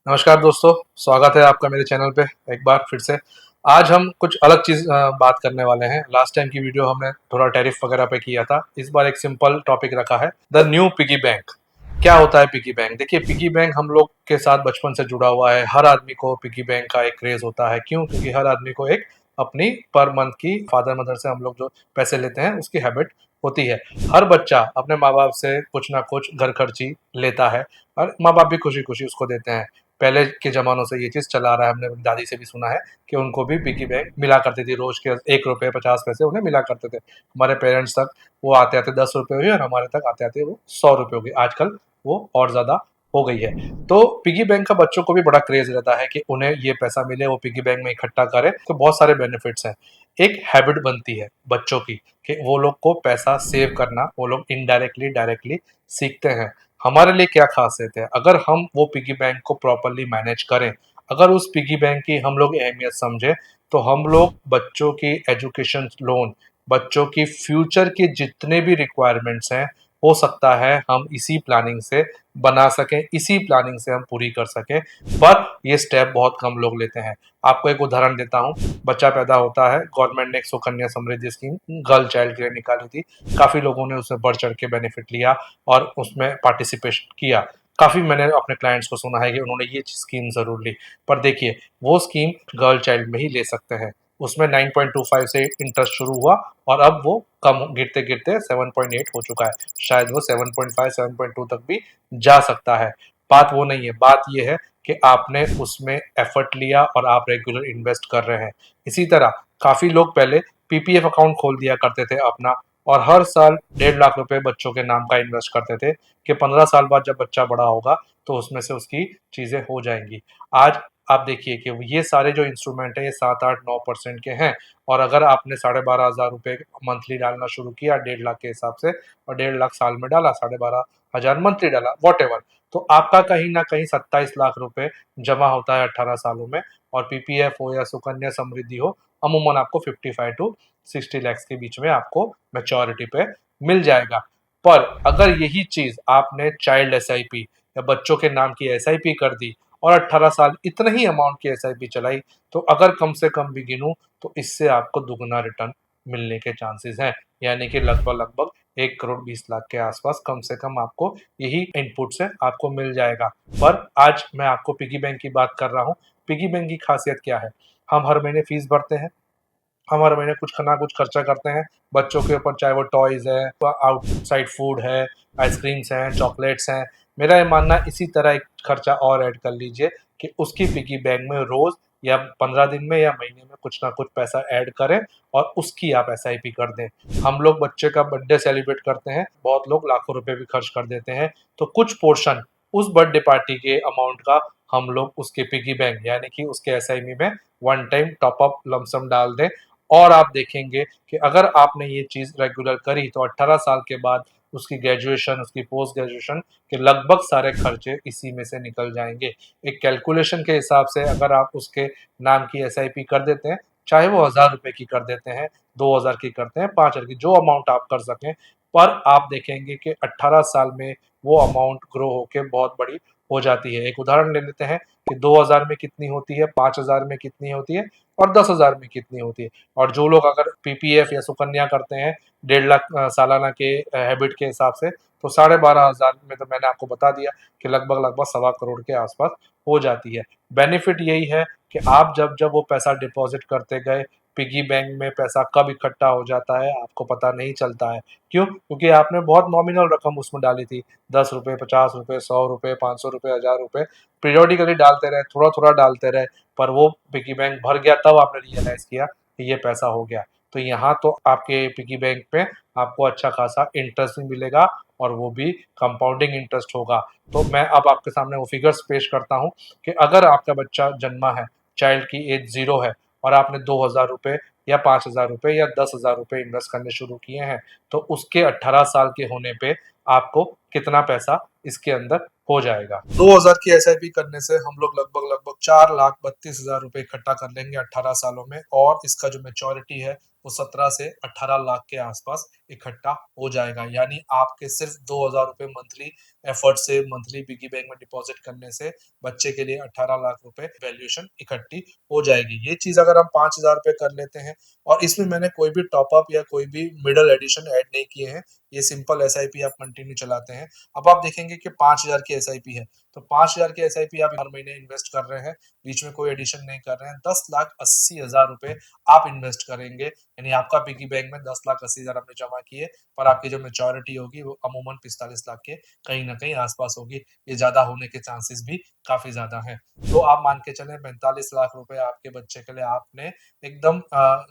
नमस्कार दोस्तों, स्वागत है आपका मेरे चैनल पे एक बार फिर से। आज हम कुछ अलग चीज़ बात करने वाले हैं। लास्ट टाइम की वीडियो हमने थोड़ा टैरिफ वगैरह पे किया था। इस बार एक सिंपल टॉपिक रखा है, द न्यू पिगी बैंक। क्या होता है पिगी बैंक? देखिए, पिगी बैंक हम लोग के साथ बचपन से जुड़ा हुआ है। हर आदमी को पिगी बैंक का एक क्रेज़ होता है। क्यों? क्योंकि हर आदमी को एक अपनी पर मंथ की फादर मदर से हम लोग जो पैसे लेते हैं उसकी हैबिट होती है। हर बच्चा अपने माँ-बाप से कुछ ना कुछ घर खर्ची लेता है और माँ-बाप भी खुशी-खुशी उसको देते हैं। पहले के ज़मानों से ये चीज़ चला आ रहा है, हमने अपनी दादी से भी सुना है कि उनको भी पिगी बैंक मिला करती थी, रोज़ के ₹1 50 पैसे उन्हें मिला करते थे। हमारे पेरेंट्स तक वो आते-आते ₹10 हुए और हमारे तक आते-आते वो ₹100 हो गई। आजकल वो और ज़्यादा हो गई है। तो पिगी बैंक का बच्चों को भी बड़ा क्रेज़ रहता है कि उन्हें ये पैसा मिले, वो पिगी बैंक में इकट्ठा करें, तो बहुत सारे बेनिफिट्स हैं। एक हैबिट बनती है बच्चों की कि वो लोग को पैसा सेव करना, वो लोग इनडायरेक्टली, डायरेक्टली सीखते हैं। हमारे लिए क्या खासियत है? अगर हम वो पिगी बैंक को प्रॉपर्ली मैनेज करें, अगर उस पिगी बैंक की हम लोग अहमियत समझें, तो हम लोग बच्चों की एजुकेशन लोन, बच्चों की फ्यूचर के जितने भी रिक्वायरमेंट्स हैं, हो सकता है हम इसी प्लानिंग से बना सकें, इसी प्लानिंग से हम पूरी कर सकें। पर ये स्टेप बहुत कम लोग लेते हैं। आपको एक उदाहरण देता हूँ, बच्चा पैदा होता है, गवर्नमेंट ने एक Sukanya Samriddhi scheme girl child के लिए निकाली थी। काफ़ी लोगों ने उसमें बढ़-चढ़ के बेनिफिट लिया और उसमें पार्टिसिपेशन किया। काफ़ी मैंने अपने क्लाइंट्स को सुना है कि उन्होंने ये स्कीम ज़रूर ली। पर देखिए, वो स्कीम गर्ल चाइल्ड में ही ले सकते हैं। उसमें 9.25 से इंटरेस्ट शुरू हुआ और अब वो कम गिरते-गिरते 7.8 हो चुका है। शायद वो 7.5 7.2 तक भी जा सकता है। बात वो नहीं है, बात ये है कि आपने उसमें एफर्ट लिया और आप रेगुलर इन्वेस्ट कर रहे हैं। इसी तरह काफ़ी लोग पहले पीपीएफ अकाउंट खोल दिया करते थे अपना और हर साल 1.5 लाख रुपए बच्चों के नाम का इन्वेस्ट करते थे कि 15 साल बाद जब बच्चा बड़ा होगा तो उसमें से उसकी चीज़ें हो जाएंगी। आज आप देखिए कि ये सारे जो इंस्ट्रूमेंट हैं ये 7 8 9% के हैं और अगर आपने 12,500 रुपये मंथली डालना शुरू किया 1.5 लाख के हिसाब से और 1.5 लाख साल में डाला, 12,500 मंथली डाला, वॉट एवर, तो आपका कहीं ना कहीं 27 लाख रुपए जमा होता है 18 सालों में। और पीपीएफ हो या सुकन्या समृद्धि हो, अमूमन आपको 55 to 60 lakhs के बीच में आपको मैच्योरिटी पे मिल जाएगा। पर अगर यही चीज आपने चाइल्ड एसआईपी या बच्चों के नाम की एसआईपी कर दी और 18 साल इतने ही अमाउंट की एसआईपी चलाई, तो अगर कम से कम भी गिनूं तो इससे आपको दुगना रिटर्न मिलने के चांसेस हैं। यानी कि लगभग लगभग 1 करोड़ 20 लाख के आसपास कम से कम आपको यही इनपुट से आपको मिल जाएगा। पर आज मैं आपको पिगी बैंक की बात कर रहा हूँ। पिगी बैंक की खासियत क्या है? हम हर महीने फीस भरते हैं, हम हर महीने कुछ ना कुछ खर्चा करते हैं बच्चों के ऊपर, चाहे वो टॉयज़ है, आउटसाइड फूड है, आइसक्रीम्स हैं, चॉकलेट्स हैं। मेरा ये मानना है इसी तरह एक खर्चा और ऐड कर लीजिए कि उसकी पिगी बैंक में रोज़ या 15 दिन में या महीने में कुछ ना कुछ पैसा ऐड करें और उसकी आप एसआईपी कर दें। हम लोग बच्चे का बर्थडे सेलिब्रेट करते हैं, बहुत लोग लाखों रुपए भी खर्च कर देते हैं, तो कुछ पोर्शन उस बर्थडे पार्टी के अमाउंट का हम लोग उसके पिगी बैंक यानी कि उसके एसआईपी में one time top up lump sum डाल दें। और आप देखेंगे कि अगर आपने ये चीज़ रेगुलर करी तो 18 साल के बाद उसकी ग्रेजुएशन, उसकी पोस्ट ग्रेजुएशन के लगभग सारे खर्चे इसी में से निकल जाएंगे। एक कैलकुलेशन के हिसाब से अगर आप उसके नाम की एसआईपी कर देते हैं, चाहे वो 1000 रुपए की कर देते हैं, 2000 की करते हैं, 5000 की, जो अमाउंट आप कर सकें, पर आप देखेंगे कि 18 साल में वो अमाउंट ग्रो होके बहुत बड़ी हो जाती है। एक उदाहरण ले लेते हैं कि 2000 में कितनी होती है, 5000 में कितनी होती है और 10,000 में कितनी होती है। और जो लोग अगर पीपीएफ या सुकन्या करते हैं 1.5 लाख सालाना के हैबिट के हिसाब से, तो 12,500 में तो मैंने आपको बता दिया कि लगभग लगभग 1.25 करोड़ के आसपास हो जाती है। बेनिफिट यही है कि आप जब जब वो पैसा डिपॉजिट करते गए, पिगी बैंक में पैसा कब इकट्ठा हो जाता है आपको पता नहीं चलता है। क्यों? क्योंकि आपने बहुत नॉमिनल रकम उसमें डाली थी, ₹10 ₹50 ₹100 ₹500 ₹1000, पीरियोडिकली डालते रहे, थोड़ा थोड़ा डालते रहे, पर वो पिगी बैंक भर गया, तब आपने रियलाइज किया कि ये पैसा हो गया। तो यहाँ तो आपके पिगी बैंक पे आपको अच्छा खासा इंटरेस्ट भी मिलेगा और वो भी कंपाउंडिंग इंटरेस्ट होगा। तो मैं अब आपके सामने वो फिगर्स पेश करता हूँ कि अगर आपका बच्चा जन्मा है, चाइल्ड की एज 0 है और आपने ₹2000 या ₹5000 या ₹10,000 इन्वेस्ट करने शुरू किए हैं, तो उसके 18 साल के होने पे आपको कितना पैसा इसके अंदर हो जाएगा। 2000 की एसआईपी करने से हम लोग लगभग 4,32,000 रुपए इकट्ठा कर लेंगे 18 सालों में, और इसका जो मेच्योरिटी है वो 17 से 18 लाख के आसपास इकट्ठा हो जाएगा। यानी आपके सिर्फ 2000 रुपए मंथली एफर्ट से, मंथली पिगी बैंक में डिपॉजिट करने से बच्चे के लिए 18 लाख रुपए वैल्यूएशन इकट्ठी हो जाएगी। ये चीज अगर हम 5000 रुपए कर लेते हैं, और इसमें मैंने कोई भी टॉपअप या कोई भी मिडल एडिशन ऐड नहीं किए हैं, ये सिंपल एसआईपी आप कंटिन्यू चलाते हैं। अब आप देखेंगे कि 5000 की एसआईपी है, तो 5000 की एसआईपी आप हर महीने इन्वेस्ट कर रहे हैं, बीच में कोई एडिशन नहीं कर रहे हैं, 10,80,000 रुपए आप इन्वेस्ट करेंगे। यानी आपका पिगी बैंक में 10,80,000 आपने जमा किए, पर आपकी जो मेच्योरिटी होगी वो अमूमन 45 लाख के कहीं ना कहीं आसपास होगी। ये ज्यादा होने के चांसेस भी काफी ज्यादा हैं। तो आप मान के चले 45 लाख रुपए आपके बच्चे के लिए आपने एकदम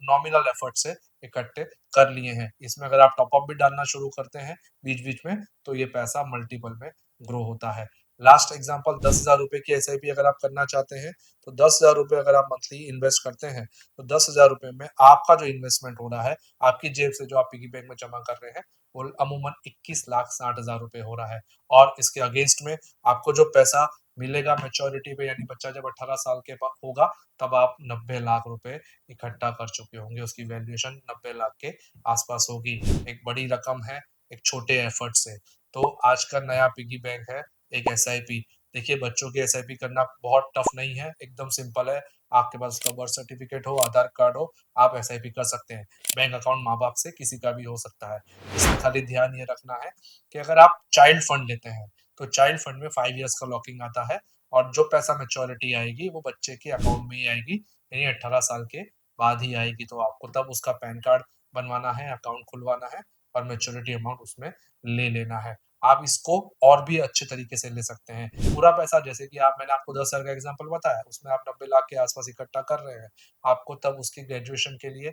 नॉमिनल एफर्ट से इकट्ठे कर लिए हैं। इसमें अगर आप टॉपअप भी डालना शुरू करते हैं बीच बीच में, तो ये पैसा मल्टीपल में ग्रो होता है। लास्ट एग्जांपल, 10,000 रुपए की एसआईपी अगर आप करना चाहते हैं, तो 10,000 रुपए अगर आप मंथली इन्वेस्ट करते हैं, तो 10,000 रुपए में आपका जो इन्वेस्टमेंट हो रहा है, आपकी जेब से जो आप पिगी बैंक में जमा कर रहे हैं, वो अमूमन 21,60,000 रुपए हो रहा है। और इसके अगेंस्ट में आपको जो पैसा मिलेगा मेच्योरिटी पे, यानी बच्चा जब 18 साल के होगा, तब आप 90 लाख रुपए इकट्ठा कर चुके होंगे। उसकी वैल्यूएशन 90 लाख के आसपास होगी। एक बड़ी रकम है एक छोटे एफर्ट से। तो आज का नया पिगी बैंक है एक एसआईपी। देखिए, बच्चों की एसआईपी करना बहुत टफ नहीं है, एकदम सिंपल है। आपके पास उसका बर्थ सर्टिफिकेट हो, आधार कार्ड हो, आप एसआईपी कर सकते हैं। बैंक अकाउंट माँ बाप से किसी का भी हो सकता है। इसमें खाली ध्यान ये रखना है कि अगर आप चाइल्ड फंड लेते हैं, तो चाइल्ड फंड में 5 इयर्स का लॉकिंग आता है, और जो पैसा मेच्योरिटी आएगी वो बच्चे के अकाउंट में ही आएगी, यानी 18 साल के बाद ही आएगी। तो आपको तब उसका पैन कार्ड बनवाना है, अकाउंट खुलवाना है, और मेच्योरिटी अमाउंट उसमें ले लेना है। आप इसको और भी अच्छे तरीके से ले सकते हैं। पूरा पैसा, जैसे कि आप मैंने आपको 10,000 का एग्जांपल बताया, उसमें आप 90 लाख के आसपास इकट्ठा कर रहे हैं। आपको तब उसकी ग्रेजुएशन के लिए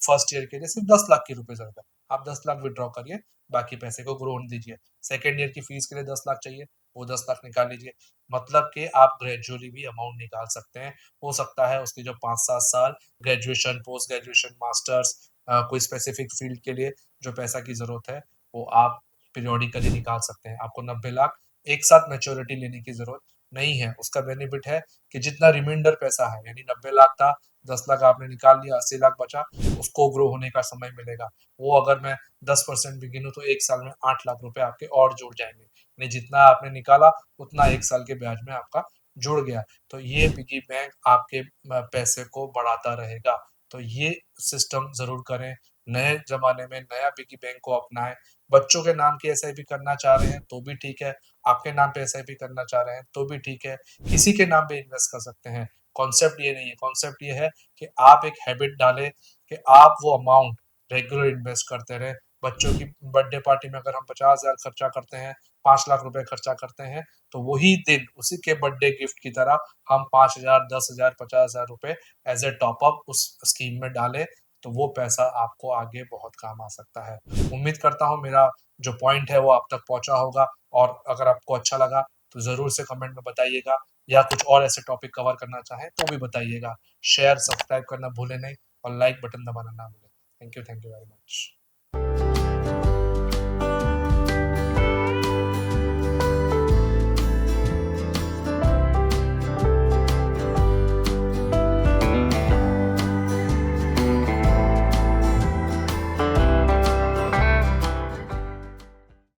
फर्स्ट ईयर के लिए सिर्फ 10 लाख की रुपए जरूरत है। आप 10 लाख विड्रॉ करिए, बाकी पैसे को ग्रो होने दीजिए। सेकेंड ईयर की फीस के लिए 10 लाख चाहिए, वो 10 लाख निकाल लीजिए। मतलब कि आप ग्रेजुअली भी अमाउंट निकाल सकते हैं। हो सकता है उसकी जो 5-7 साल ग्रेजुएशन, पोस्ट ग्रेजुएशन, मास्टर्स, कोई स्पेसिफिक फील्ड के लिए जो पैसा की जरूरत है, वो आप पीरियोडिकली निकाल सकते हैं। आपको 90 लाख एक साथ मैच्योरिटी लेने की जरूरत नहीं है। उसका बेनिफिट है कि जितना रिमाइंडर पैसा है, यानी 90 लाख था, 10 लाख आपने निकाल लिया, 80 लाख बचा, उसको ग्रो होने का समय मिलेगा। वो अगर मैं 10% भी गिनूं, तो एक साल में 8 लाख रुपए आपके और जुड़ जाएंगे। यानी जितना आपने निकाला उतना एक साल के ब्याज में आपका जुड़ गया। तो ये पिगी बैंक आपके पैसे को बढ़ाता रहेगा। तो ये सिस्टम जरूर करें। नए जमाने में नया पिगी बैंक को अपनाएं। बच्चों के नाम की एसआईपी करना चाह रहे हैं तो भी ठीक है, आपके नाम पे एसआईपी करना चाह रहे हैं तो भी ठीक है, किसी के नाम पे इन्वेस्ट कर सकते हैं। कॉन्सेप्ट ये नहीं है, कॉन्सेप्ट ये है कि आप एक हैबिट डालें कि आप वो अमाउंट रेगुलर इन्वेस्ट करते रहे। बच्चों की बर्थडे पार्टी में अगर हम 50,000 खर्चा करते हैं, 5 लाख रुपए खर्चा करते हैं, तो वही दिन उसी के बर्थडे गिफ्ट की तरह हम 5,000, 10,000, 50,000 रुपए एज ए टॉपअप उस स्कीम में डालें, तो वो पैसा आपको आगे बहुत काम आ सकता है। उम्मीद करता हूँ मेरा जो पॉइंट है वो आप तक पहुंचा होगा, और अगर आपको अच्छा लगा तो ज़रूर से कमेंट में बताइएगा, या कुछ और ऐसे टॉपिक कवर करना चाहें तो भी बताइएगा। शेयर, सब्सक्राइब करना भूलें नहीं, और लाइक बटन दबाना ना भूलें। Thank you very much.